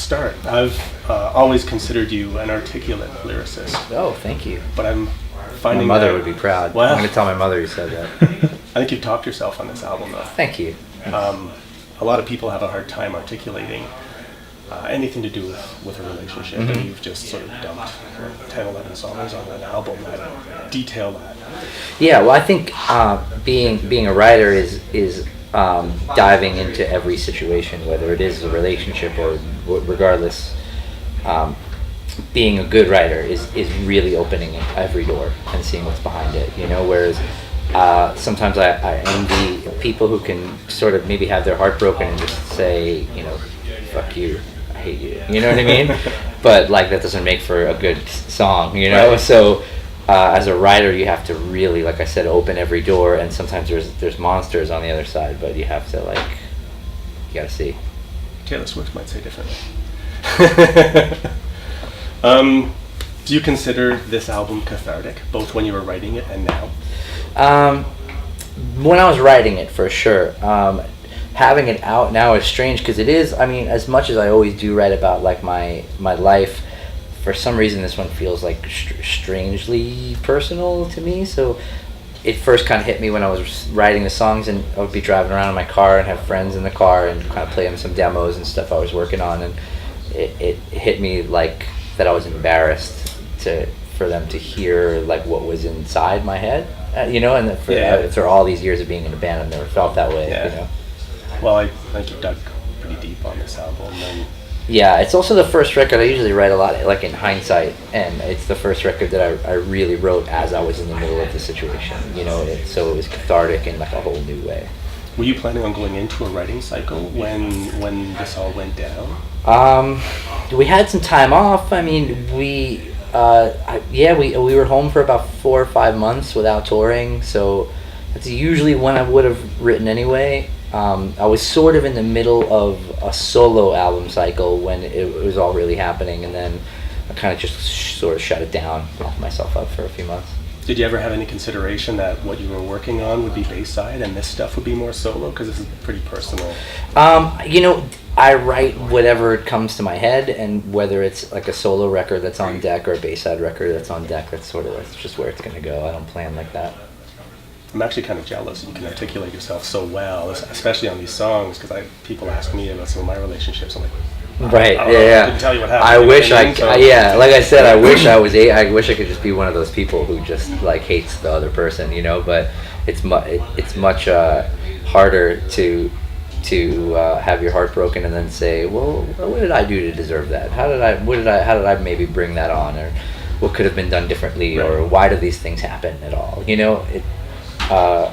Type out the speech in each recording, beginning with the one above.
start. I've always considered you an articulate lyricist. Oh, thank you. But I'm finding my mother would be proud. Well, I'm going to tell my mother you said that. I think you've topped yourself on this album, though. Thank you. A lot of people have a hard time articulating anything to do with a relationship, and you've just sort of dumped 10, 11 songs on an album that detail that. Yeah, well, I think being a writer is diving into every situation, whether it is a relationship or regardless. Being a good writer is really opening every door and seeing what's behind it, whereas sometimes I envy people who can sort of maybe have their heart broken and just say, fuck you, I hate you, you know what I mean? But like that doesn't make for a good song, Right. So as a writer you have to really, like I said, open every door, and sometimes there's monsters on the other side, but you have to you gotta see. Taylor Swift might say differently. Do you consider this album cathartic, both when you were writing it and now? When I was writing it, for sure. Having it out now is strange because it is, as much as I always do write about my life, for some reason this one feels like strangely personal to me. So it first kind of hit me when I was writing the songs, and I would be driving around in my car and have friends in the car and kind of play them some demos and stuff I was working on, and it hit me like that I was embarrassed for them to hear what was inside my head, and for all these years of being in a band, I've never felt that way. Yeah. Well, I think you dug pretty deep on this album. And yeah, it's also the first record. I usually write a lot in hindsight, and it's the first record that I really wrote as I was in the middle of the situation, so it was cathartic in a whole new way. Were you planning on going into a writing cycle when this all went down? We had some time off. We were home for about 4 or 5 months without touring, so that's usually when I would have written anyway. I was sort of in the middle of a solo album cycle when it was all really happening, and then I kind of just sort of shut it down, locked myself up for a few months. Did you ever have any consideration that what you were working on would be Bayside and this stuff would be more solo? Because this is pretty personal. I write whatever comes to my head, and whether it's a solo record that's on deck or a Bayside record that's on deck, that's just where it's going to go. I don't plan like that. I'm actually kind of jealous you can articulate yourself so well, especially on these songs, because people ask me about some of my relationships. I'm like, right, I couldn't tell you what happened. I wish like I said, I wish I wish I could just be one of those people who just hates the other person, but it's much harder to have your heart broken and then say, well, what did I do to deserve that? How did I maybe bring that on, or what could have been done differently, right. Or why do these things happen at all?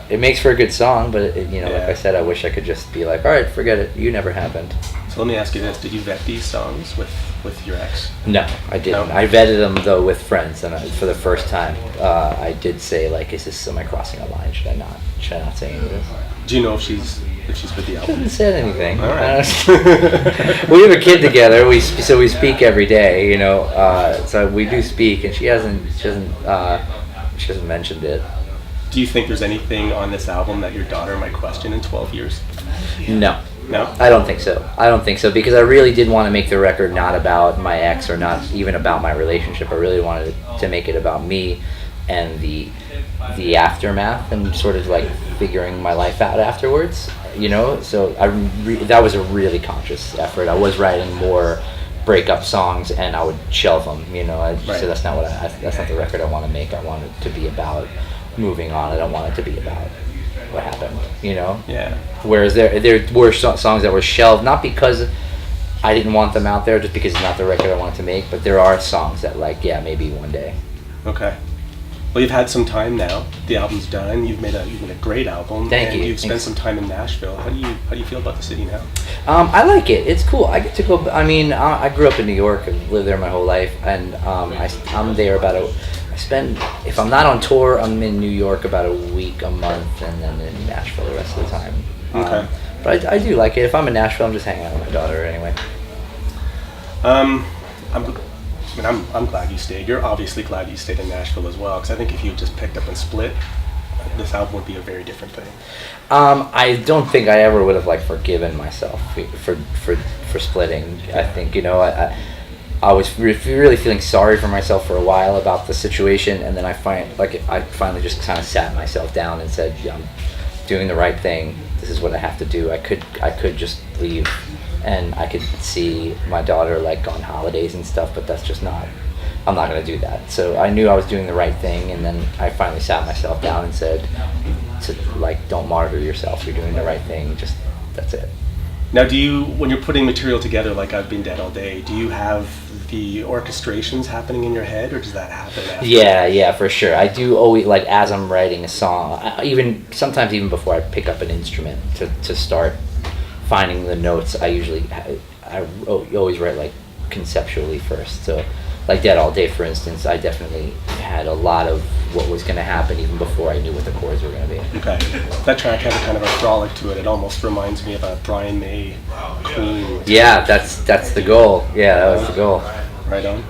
It makes for a good song, but like I said, I wish I could just be like, all right, forget it. You never happened. So let me ask you this: did you vet these songs with your ex? No, I didn't. No? I vetted them though with friends, and for the first time, I did say am I crossing a line? Should I not say any of this? Do you know if she's with the She album? hasn't said anything. All right. We have a kid together. So we speak every day. So we do speak, and she hasn't mentioned it. Do you think there's anything on this album that your daughter might question in 12 years? No. No? I don't think so, because I really did want to make the record not about my ex or not even about my relationship. I really wanted to make it about me and the aftermath and sort of figuring my life out afterwards, So that was a really conscious effort. I was writing more breakup songs and I would shelve them, Right. So that's not that's not the record I want to make. I want it to be about moving on. I don't want it to be about what happened, Yeah. Whereas there were songs that were shelved, not because I didn't want them out there, just because it's not the record I wanted to make, but there are songs that maybe one day. Okay. Well, you've had some time now. The album's done. You've made a great album. Thank you. And you've spent some time in Nashville. How do you feel about the city now? I like it. It's cool. I get to go. I grew up in New York and lived there my whole life, and I'm there if I'm not on tour, I'm in New York about a week, a month, and then in Nashville the rest of the time. Okay. But I do like it. If I'm in Nashville, I'm just hanging out with my daughter anyway. I'm glad you stayed. You're obviously glad you stayed in Nashville as well, because I think if you just picked up and split, this album would be a very different thing? I don't think I ever would have like forgiven myself for splitting. I think, you know, I was really feeling sorry for myself for a while about the situation, and then I finally just kind of sat myself down and said, yeah, I'm doing the right thing. This is what I have to do. I could just leave, and I could see my daughter like on holidays and stuff, but that's just not. I'm not going to do that. So I knew I was doing the right thing, and then I finally sat myself down and said, don't martyr yourself. You're doing the right thing. Just that's it. Now, when you're putting material together, like I've Been Dead All Day, do you have the orchestrations happening in your head, or does that happen after? Yeah, for sure. I do always, like, as I'm writing a song, sometimes even before I pick up an instrument to start finding the notes, I always write, like, conceptually first. So, like Dead All Day, for instance, I definitely had a lot of what was going to happen even before I knew what the chords were going to be. Okay. That track had a kind of a frolic to it. It almost reminds me of a Brian May Queen. Yeah, that's the goal. Yeah, that was the goal. Right on.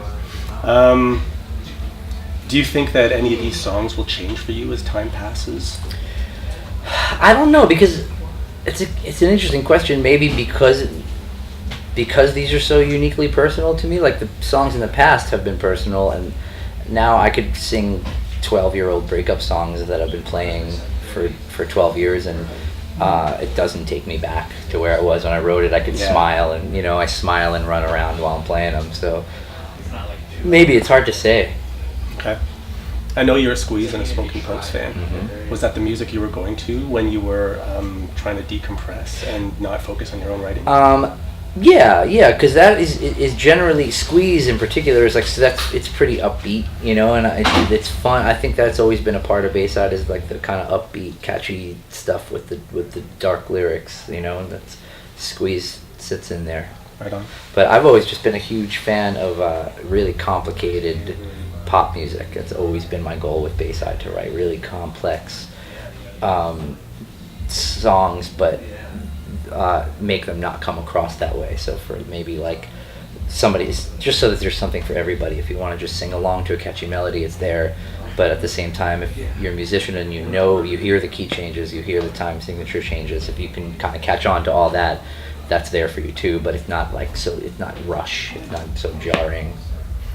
Do you think that any of these songs will change for you as time passes? I don't know, because it's an interesting question. Maybe because these are so uniquely personal to me. Like, the songs in the past have been personal, and now I could sing 12-year-old breakup songs that I've been playing for 12 years, and it doesn't take me back to where I was when I wrote it. I could smile, and, you know, I smile and run around while I'm playing them. So maybe it's hard to say. Okay. I know you're a Squeeze and a Smoking Pokes fan. Mm-hmm. Was that the music you were going to when you were trying to decompress and not focus on your own writing? Yeah, because that is generally, Squeeze in particular is like, so it's pretty upbeat, you know, and it's fun. I think that's always been a part of Bayside, is like the kind of upbeat, catchy stuff with the dark lyrics, you know, and that's Squeeze sits in there. Right on. But I've always just been a huge fan of really complicated pop music. That's always been my goal with Bayside, to write really complex songs, but make them not come across that way. So for maybe like somebody's, just so that there's something for everybody. If you want to just sing along to a catchy melody, it's there. But at the same time, if you're a musician and you hear the key changes, you hear the time signature changes, if you can kind of catch on to all that, that's there for you too. But it's not like, so it's not rush, it's not so jarring.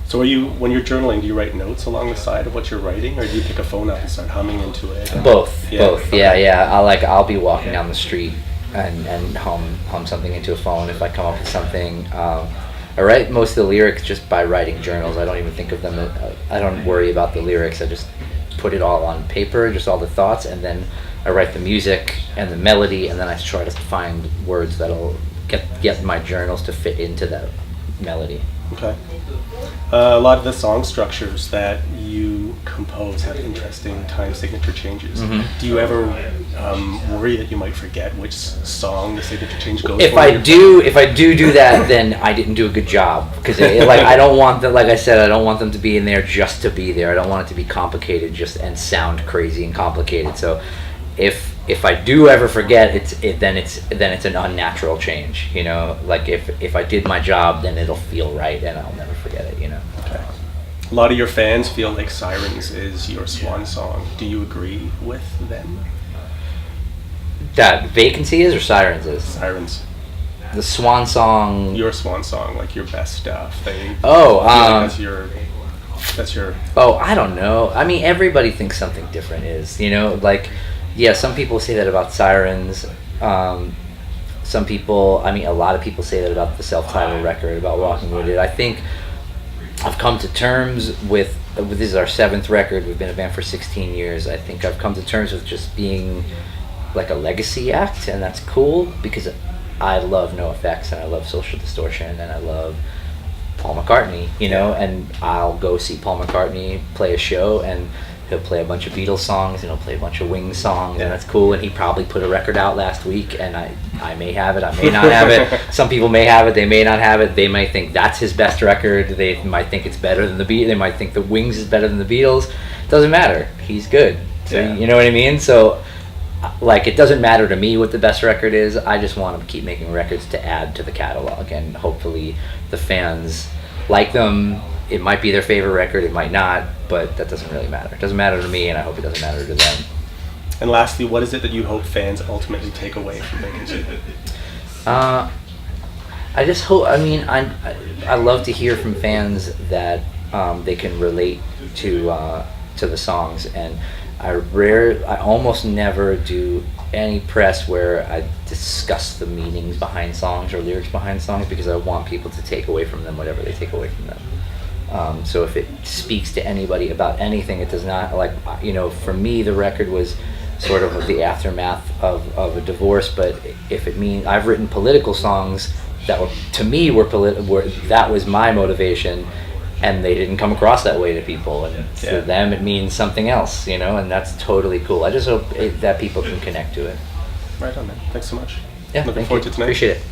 So when you're journaling, do you write notes along the side of what you're writing, or do you pick a phone up and start humming into it? Both. Yeah. I'll be walking down the street and hum something into a phone if I come up with something. I write most of the lyrics just by writing journals. I don't even think of them. I don't worry about the lyrics. I just put it all on paper, just all the thoughts, and then I write the music and the melody, and then I try to find words that'll get my journals to fit into that melody. Okay. A lot of the song structures that you compose have interesting time signature changes. Mm-hmm. Do you ever worry that you might forget which song the signature change goes for? If I do that, then I didn't do a good job, because I don't want them. Like I said, I don't want them to be in there just to be there. I don't want it to be complicated and sound crazy and complicated. So if I do ever forget, then it's an unnatural change, you know. Like if I did my job, then it'll feel right, and I'll never forget it, you know. Okay. A lot of your fans feel like Sirens is your swan song. Do you agree with them? That Vacancy is, or Sirens is? Sirens. The swan song. Your swan song, like your best stuff. That's your. Oh, I don't know. I mean, everybody thinks something different is, you know, like. Yeah, some people say that about Sirens. Some people, I mean, a lot of people say that about the self-titled record, about Walking Wounded. I think I've come to terms with this is our 7th record. We've been a band for 16 years. I think I've come to terms with just being like a legacy act, and that's cool, because I love NoFX, and I love Social Distortion, and I love Paul McCartney, you know, and I'll go see Paul McCartney play a show, and he'll play a bunch of Beatles songs, and he'll play a bunch of Wings songs, and that's cool. And he probably put a record out last week, and I may have it, I may not have it. Some people may have it, they may not have it. They might think that's his best record. They might think it's better than the Beatles. They might think the Wings is better than the Beatles. Doesn't matter. He's good. So, you know what I mean? So, like, it doesn't matter to me what the best record is. I just want to keep making records to add to the catalog, and hopefully the fans like them. It might be their favorite record, it might not, but that doesn't really matter. It doesn't matter to me, and I hope it doesn't matter to them. And lastly, what is it that you hope fans ultimately take away from their music? I just hope. I mean, I love to hear from fans that they can relate to the songs, and I almost never do any press where I discuss the meanings behind songs or lyrics behind songs, because I want people to take away from them whatever they take away from them. So if it speaks to anybody about anything, it does not, like, for me the record was sort of the aftermath of a divorce, but if it means, I've written political songs that were, to me, were that was my motivation, and they didn't come across that way to people, and to them it means something else, and that's totally cool. I just hope that people can connect to it. Right on, man. Thanks so much. Yeah, Looking thank forward you. to tonight. Appreciate it.